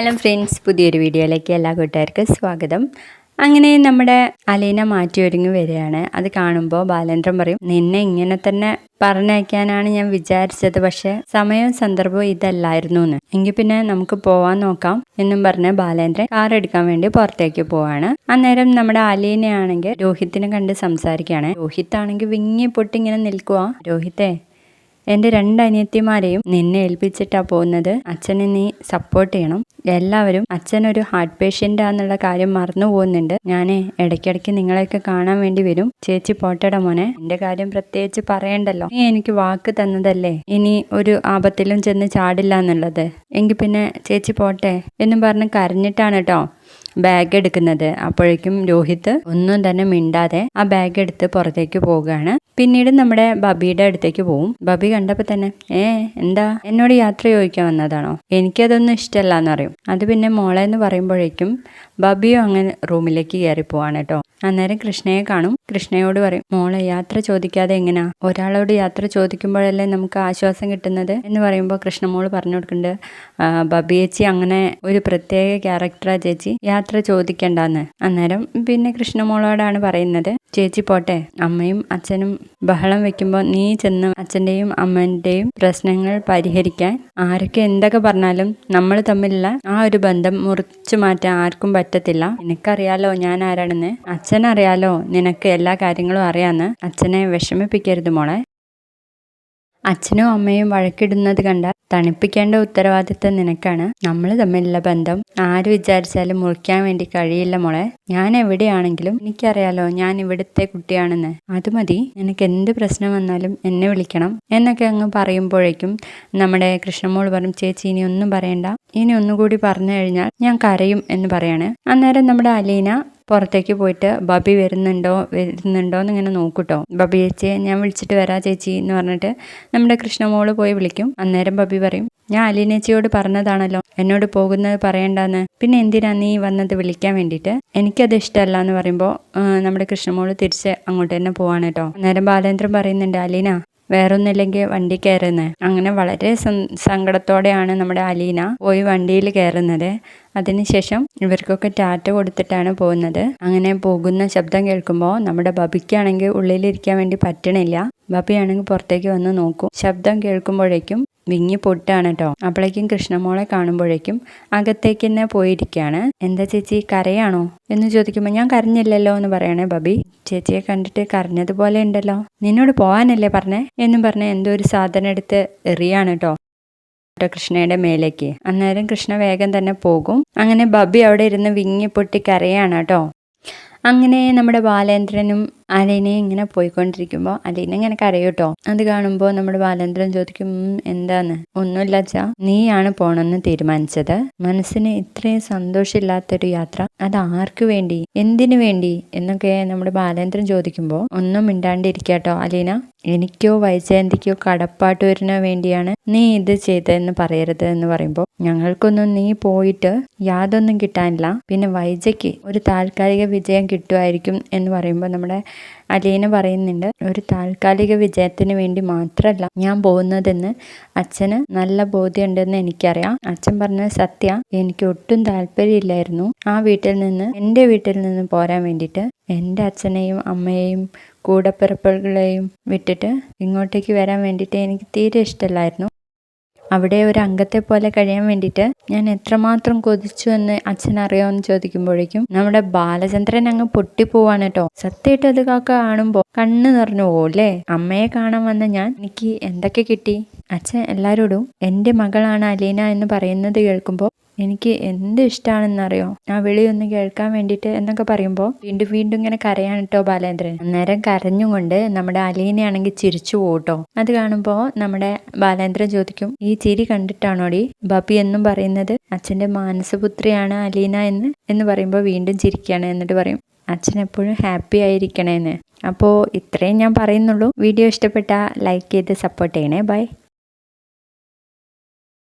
Hello friends, പുതിയൊരു വീഡിയോയിലേക്ക് എല്ലാ കൂട്ടുകാർക്കും സ്വാഗതം. അങ്ങനെ നമ്മുടെ അലീന മാറ്റി ഒരുങ്ങി വരികയാണ്. അത് കാണുമ്പോൾ ബാലേന്ദ്രൻ പറയും, നിന്നെ ഇങ്ങനെ തന്നെ പറഞ്ഞയക്കാനാണ് ഞാൻ വിചാരിച്ചത്, പക്ഷെ സമയവും സന്ദർഭവും ഇതല്ലായിരുന്നു എന്ന്. എങ്കിൽ പിന്നെ നമുക്ക് പോവാൻ നോക്കാം എന്നും പറഞ്ഞ് ബാലേന്ദ്രൻ കാർ എടുക്കാൻ വേണ്ടി പുറത്തേക്ക് പോവാണ്. അന്നേരം നമ്മുടെ അലീനയാണെങ്കിൽ രോഹിത്തിനെ കണ്ട് സംസാരിക്കുകയാണ്. രോഹിത്താണെങ്കിൽ വിങ്ങി പൊട്ടി ഇങ്ങനെ നിൽക്കുക. രോഹിത്തെ, എൻ്റെ 2 അനിയത്തിമാരെയും നിന്നെ ഏൽപ്പിച്ചിട്ടാ പോകുന്നത്. അച്ഛനെ നീ സപ്പോർട്ട് ചെയ്യണം. എല്ലാവരും അച്ഛനൊരു ഹാർട്ട് പേഷ്യൻ്റ് ആണെന്നുള്ള കാര്യം മറന്നു പോകുന്നുണ്ട്. ഞാൻ ഇടയ്ക്കിടയ്ക്ക് നിങ്ങളെയൊക്കെ കാണാൻ വേണ്ടി വരും. ചേച്ചി പോട്ടട മോനെ, എൻ്റെ കാര്യം പ്രത്യേകിച്ച് പറയണ്ടല്ലോ. നീ എനിക്ക് വാക്ക് തന്നതല്ലേ ഇനി ഒരു ആപത്തിലും ചെന്ന് ചാടില്ല എന്നുള്ളത്. എങ്കിൽ പിന്നെ ചേച്ചി പോട്ടെ എന്നും പറഞ്ഞ് കരഞ്ഞിട്ടാണ് കേട്ടോ ബാഗ് എടുക്കുന്നത്. അപ്പോഴേക്കും രോഹിത് ഒന്നും തന്നെ മിണ്ടാതെ ആ ബാഗ് എടുത്ത് പുറത്തേക്ക് പോവുകയാണ്. പിന്നീട് നമ്മുടെ ബബിയുടെ അടുത്തേക്ക് പോവും. ബബി കണ്ടപ്പോൾ തന്നെ എന്താ എന്നോട് യാത്ര ചോദിക്കാൻ വന്നതാണോ? എനിക്കതൊന്നും ഇഷ്ടമല്ല എന്ന് പറയും. അത് പിന്നെ മോളെ എന്ന് പറയുമ്പോഴേക്കും ബബിയും അങ്ങനെ റൂമിലേക്ക് കയറി പോവാണ് കേട്ടോ. അന്നേരം കൃഷ്ണയെ കാണും. കൃഷ്ണയോട് പറയും, മോളെ യാത്ര ചോദിക്കാതെ എങ്ങനെയാ? ഒരാളോട് യാത്ര ചോദിക്കുമ്പോഴല്ലേ നമുക്ക് ആശ്വാസം കിട്ടുന്നത് എന്ന് പറയുമ്പോൾ കൃഷ്ണമോള് പറഞ്ഞു കൊടുക്കുന്നുണ്ട്, ബബി ചേച്ചി അങ്ങനെ ഒരു പ്രത്യേക ക്യാരക്ടറാ ചേച്ചി, യാത്ര ചോദിക്കണ്ടെന്ന്. അന്നേരം പിന്നെ കൃഷ്ണമോളോടാണ് പറയുന്നത്, ചേച്ചി പോട്ടെ, അമ്മയും അച്ഛനും ബഹളം വെക്കുമ്പോൾ നീ ചെന്ന് അച്ഛൻ്റെയും അമ്മൻ്റെയും പ്രശ്നങ്ങൾ പരിഹരിക്കാൻ. ആരൊക്കെ എന്തൊക്കെ പറഞ്ഞാലും നമ്മൾ തമ്മിലുള്ള ആ ഒരു ബന്ധം മുറിച്ചു മാറ്റാൻ ആർക്കും പറ്റത്തില്ല. നിനക്കറിയാലോ ഞാൻ ആരാണെന്ന്, അച്ഛനറിയാലോ നിനക്ക് എല്ലാ കാര്യങ്ങളും അറിയാമെന്ന്. അച്ഛനെ വിഷമിപ്പിക്കരുത് മോളെ. അച്ഛനും അമ്മയും വഴക്കിടുന്നത് കണ്ടാൽ തണുപ്പിക്കേണ്ട ഉത്തരവാദിത്തം നിനക്കാണ്. നമ്മൾ തമ്മിലുള്ള ബന്ധം ആര് വിചാരിച്ചാലും മുറിക്കാൻ വേണ്ടി കഴിയില്ല മോളെ. ഞാൻ എവിടെയാണെങ്കിലും എനിക്കറിയാലോ ഞാൻ ഇവിടുത്തെ കുട്ടിയാണെന്ന്. അത് മതി, നിനക്ക് എന്ത് പ്രശ്നം വന്നാലും എന്നെ വിളിക്കണം എന്നൊക്കെ അങ്ങ് പറയുമ്പോഴേക്കും നമ്മുടെ കൃഷ്ണമോൾ പറയും, ചേച്ചി ഇനി ഒന്നും പറയണ്ട, ഇനി ഒന്നുകൂടി പറഞ്ഞു കഴിഞ്ഞാൽ ഞാൻ കരയും എന്ന് പറയാണ്. അന്നേരം നമ്മുടെ അലീന പുറത്തേക്ക് പോയിട്ട് ബബി വരുന്നുണ്ടോ എന്നിങ്ങനെ നോക്കൂട്ടോ. ബബി ചേച്ചിയെ ഞാൻ വിളിച്ചിട്ട് വരാം ചേച്ചി എന്ന് പറഞ്ഞിട്ട് നമ്മുടെ കൃഷ്ണമോള് പോയി വിളിക്കും. അന്നേരം ബബി പറയും, ഞാൻ അലീനേച്ചിയോട് പറഞ്ഞതാണല്ലോ എന്നോട് പോകുന്നത് പറയണ്ടെന്ന്, പിന്നെ എന്തിനാ നീ വന്നത് വിളിക്കാൻ വേണ്ടിയിട്ട്? എനിക്കത് ഇഷ്ടമല്ല എന്ന് പറയുമ്പോൾ നമ്മുടെ കൃഷ്ണമോള് തിരിച്ച് അങ്ങോട്ട് തന്നെ പോവാണ് കേട്ടോ. അന്നേരം ബാലേന്ദ്രൻ പറയുന്നുണ്ട്, അലീന വേറൊന്നുമില്ലെങ്കിൽ വണ്ടി കയറുന്നത്. അങ്ങനെ വളരെ സങ്കടത്തോടെയാണ് നമ്മുടെ അലീന പോയി വണ്ടിയിൽ കയറുന്നത്. അതിനുശേഷം ഇവർക്കൊക്കെ ടാറ്റ കൊടുത്തിട്ടാണ് പോകുന്നത്. അങ്ങനെ പോകുന്ന ശബ്ദം കേൾക്കുമ്പോൾ നമ്മുടെ ബബിക്കാണെങ്കിൽ ഉള്ളിലിരിക്കാൻ വേണ്ടി പറ്റണില്ല. ബബിയാണെങ്കിൽ പുറത്തേക്ക് വന്ന് നോക്കും. ശബ്ദം കേൾക്കുമ്പോഴേക്കും വിങ്ങി പൊട്ടാണ് കേട്ടോ. അപ്പോഴേക്കും കൃഷ്ണമോളെ കാണുമ്പോഴേക്കും അകത്തേക്ക് തന്നെ പോയിരിക്കുകയാണ്. എന്താ ചേച്ചി കരയാണോ എന്ന് ചോദിക്കുമ്പോൾ ഞാൻ കരഞ്ഞില്ലല്ലോ എന്ന് പറയണേ ബബി. ചേച്ചിയെ കണ്ടിട്ട് കരഞ്ഞതുപോലെ ഉണ്ടല്ലോ, നിന്നോട് പോകാനല്ലേ പറഞ്ഞേ എന്നും പറഞ്ഞ് എന്തോ ഒരു സാധനം എടുത്ത് എറിയാണ് കേട്ടോ കൃഷ്ണയുടെ മേലേക്ക്. അന്നേരം കൃഷ്ണ വേഗം തന്നെ പോകും. അങ്ങനെ ബബി അവിടെ ഇരുന്ന് വിങ്ങി പൊട്ടി കരയാണ് കേട്ടോ. അങ്ങനെ നമ്മുടെ ബാലേന്ദ്രനും അലീനയും ഇങ്ങനെ പോയിക്കൊണ്ടിരിക്കുമ്പോൾ അലീന ഇങ്ങനെ കരയൂട്ടോ. അത് കാണുമ്പോൾ നമ്മുടെ ബാലേന്ദ്രൻ ചോദിക്കും, എന്താന്ന്? ഒന്നുമില്ല അച്ഛാ, നീയാണ് പോണെന്ന് തീരുമാനിച്ചത്. മനസ്സിന് ഇത്രയും സന്തോഷമില്ലാത്തൊരു യാത്ര അത് ആർക്ക് വേണ്ടി, എന്തിനു വേണ്ടി എന്നൊക്കെ നമ്മുടെ ബാലേന്ദ്രൻ ചോദിക്കുമ്പോൾ ഒന്നും മിണ്ടാണ്ടിരിക്കാട്ടോ അലീന. എനിക്കോ വൈജയന്തിക്കോ കടപ്പാട്ടൂരിനോ വേണ്ടിയാണ് നീ ഇത് ചെയ്തതെന്ന് പറയരുത് എന്ന് പറയുമ്പോൾ, ഞങ്ങൾക്കൊന്നും നീ പോയിട്ട് യാതൊന്നും കിട്ടാനില്ല, പിന്നെ വൈജയ്ക്ക് ഒരു താൽക്കാലിക വിജയം കിട്ടുമായിരിക്കും എന്ന് പറയുമ്പോൾ നമ്മുടെ അലീന പറയുന്നുണ്ട്, ഒരു താൽക്കാലിക വിജയത്തിന് വേണ്ടി മാത്രമല്ല ഞാൻ പോകുന്നതെന്ന് അച്ഛന് നല്ല ബോധ്യമുണ്ടെന്ന് എനിക്കറിയാം. അച്ഛൻ പറഞ്ഞത് സത്യ. എനിക്ക് ഒട്ടും താല്പര്യമില്ലായിരുന്നു ആ വീട്ടിൽ നിന്ന്, എൻ്റെ വീട്ടിൽ നിന്ന് പോരാൻ വേണ്ടിയിട്ട്. എൻ്റെ അച്ഛനെയും അമ്മയെയും കൂടപ്പിറപ്പുകളെയും വിട്ടിട്ട് ഇങ്ങോട്ടേക്ക് വരാൻ വേണ്ടിയിട്ട് എനിക്ക് തീരെ ഇഷ്ടമല്ലായിരുന്നു. അവിടെ ഒരു അംഗത്തെ പോലെ കഴിയാൻ വേണ്ടിയിട്ട് ഞാൻ എത്രമാത്രം കൊതിച്ചു എന്ന് അച്ഛനറിയാമെന്ന് ചോദിക്കുമ്പോഴേക്കും നമ്മുടെ ബാലചന്ദ്രൻ അങ്ങ് പൊട്ടിപ്പോവാണ് കേട്ടോ. സത്യമായിട്ട് അത് കാണുമ്പോൾ കണ്ണ് നിറഞ്ഞു പോകല്ലേ. അമ്മയെ കാണാൻ വന്ന ഞാൻ, എനിക്ക് എന്തൊക്കെ കിട്ടി? അച്ഛൻ എല്ലാവരോടും എൻ്റെ മകളാണ് അലീന എന്ന് പറയുന്നത് കേൾക്കുമ്പോൾ എനിക്ക് എന്ത് ഇഷ്ടമാണെന്നറിയോ, ആ വിളി ഒന്ന് കേൾക്കാൻ വേണ്ടിയിട്ട് എന്നൊക്കെ പറയുമ്പോൾ വീണ്ടും വീണ്ടും ഇങ്ങനെ കരയാണ് കേട്ടോ ബാലേന്ദ്രൻ. അന്നേരം കരഞ്ഞുകൊണ്ട് നമ്മുടെ അലീനയാണെങ്കിൽ ചിരിച്ചു പോട്ടോ. അത് കാണുമ്പോൾ നമ്മുടെ ബാലേന്ദ്രൻ ചോദിക്കും, ഈ ചിരി കണ്ടിട്ടാണോടി ബബി എന്നും പറയുന്നത് അച്ഛൻ്റെ മാനസപുത്രിയാണ് അലീന എന്ന് പറയുമ്പോൾ വീണ്ടും ചിരിക്കുകയാണ്. എന്നിട്ട് പറയും, അച്ഛൻ എപ്പോഴും ഹാപ്പി ആയിരിക്കണേന്ന്. അപ്പോൾ ഇത്രയും ഞാൻ പറയുന്നുള്ളൂ. വീഡിയോ ഇഷ്ടപ്പെട്ടാൽ ലൈക്ക് ചെയ്ത് സപ്പോർട്ട് ചെയ്യണേ. ബൈ.